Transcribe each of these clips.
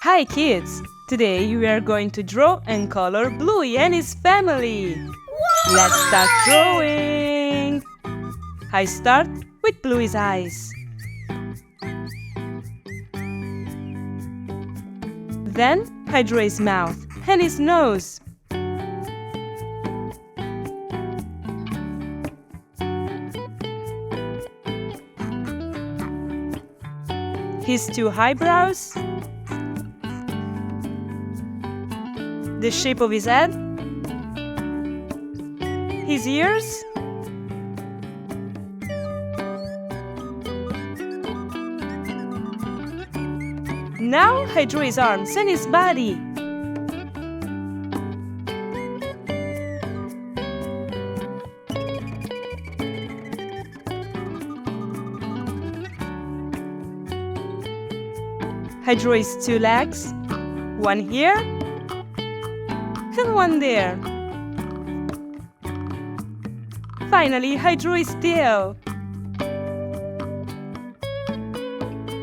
Hi kids! Today we are going to draw and color Bluey and his family. Let's start drawing! I start with Bluey's eyes. Then I draw his mouth and his nose. His two eyebrows, the shape of his head, his ears, now I draw his arms and his body. I draw his two legs, one here and one there. Finally, I draw his tail.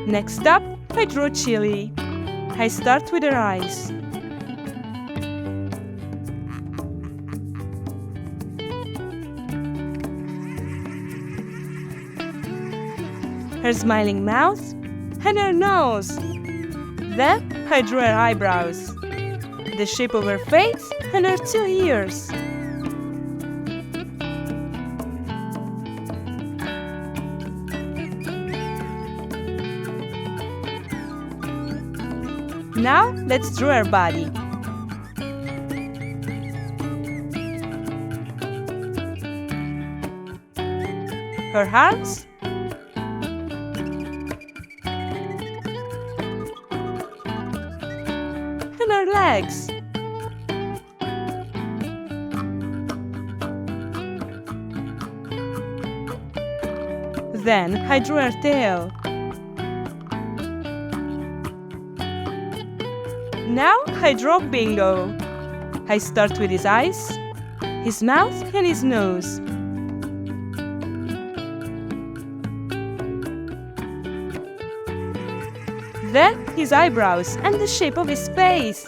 Next up, I draw Chilli. I start with her eyes. Her smiling mouth and her nose. Then I draw her eyebrows, the shape of her face and her two ears. Now let's draw her body. Her arms, and her legs. Then I draw her tail. Now I draw Bingo. I start with his eyes, his mouth and his nose. Then his eyebrows and the shape of his face.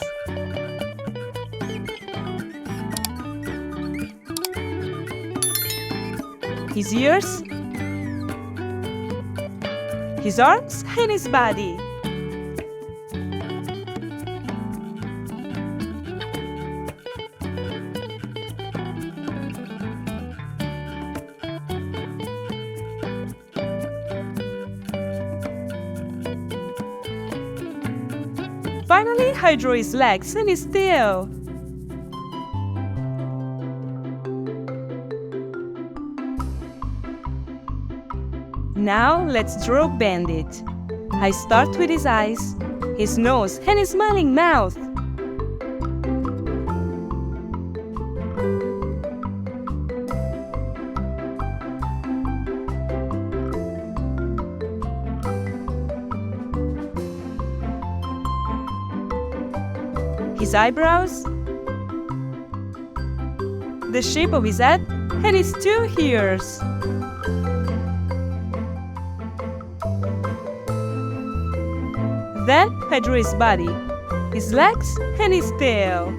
His ears, his arms and his body. Finally, I draw his legs and his tail. Now let's draw Bandit. I start with his eyes, his nose and his smiling mouth. His eyebrows, the shape of his head and his two ears. Then I draw his body, his legs and his tail.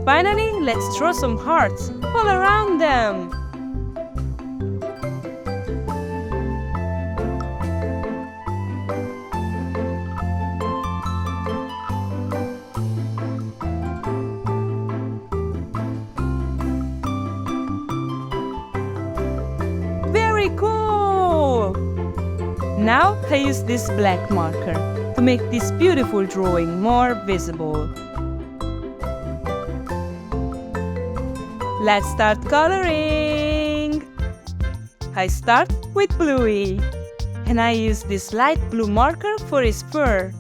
Finally, let's draw some hearts all around them. Very cool! Now I use this black marker to make this beautiful drawing more visible. Let's start coloring! I start with Bluey, and I use this light blue marker for his fur.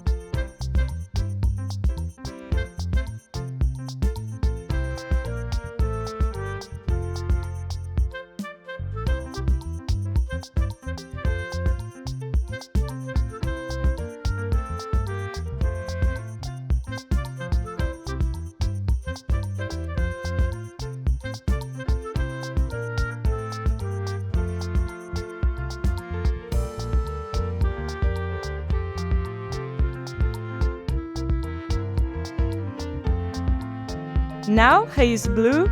Now I use blue,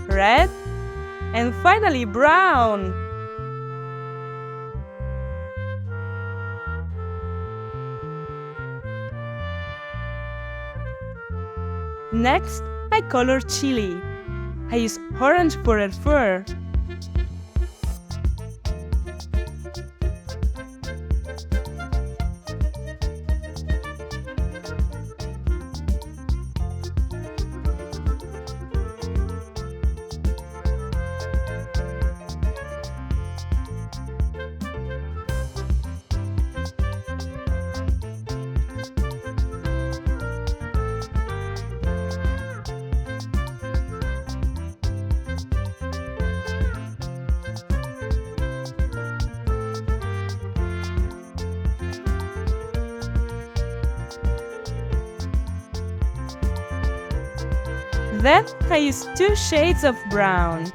red, and finally brown. Next, I color Chilli. I use orange for her fur. Then I use 2 shades of brown.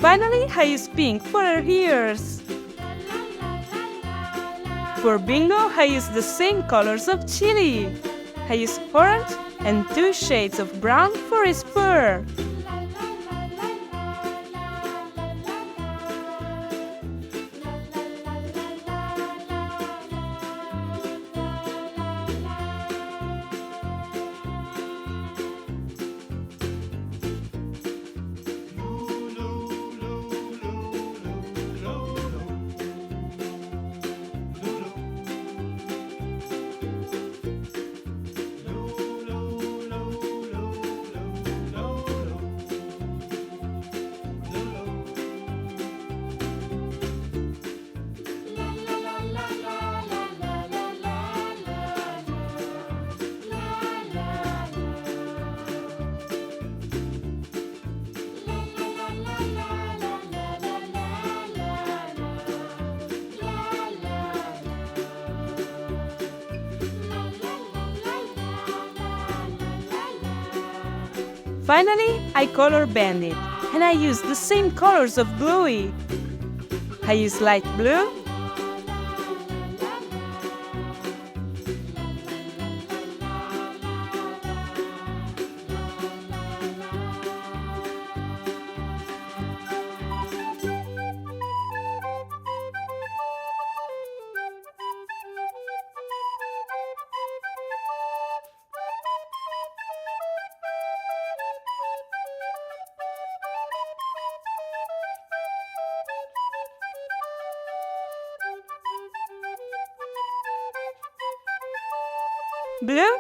Finally, I use pink for her ears. For Bingo, I use the same colors of Chilli. I use orange and 2 shades of brown for his fur. Finally, I color Bandit, and I use the same colors of Bluey. I use light blue, blue,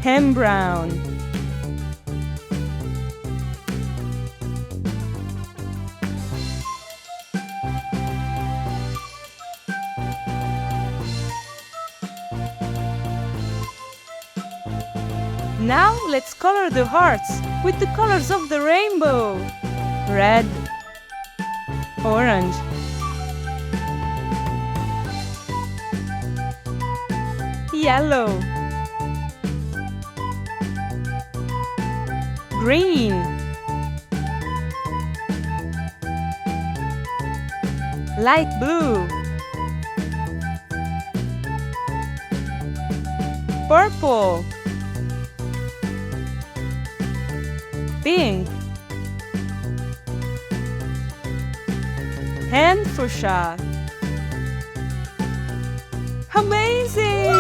and brown. Now let's color the hearts with the colors of the rainbow. Red, orange, yellow, green, light blue, purple, pink, and fuchsia. Amazing!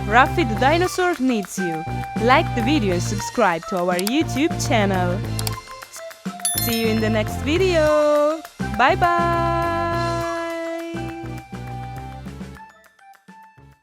Raffy the dinosaur needs you. Like the video and subscribe to our YouTube channel. See you in the next video. Bye bye!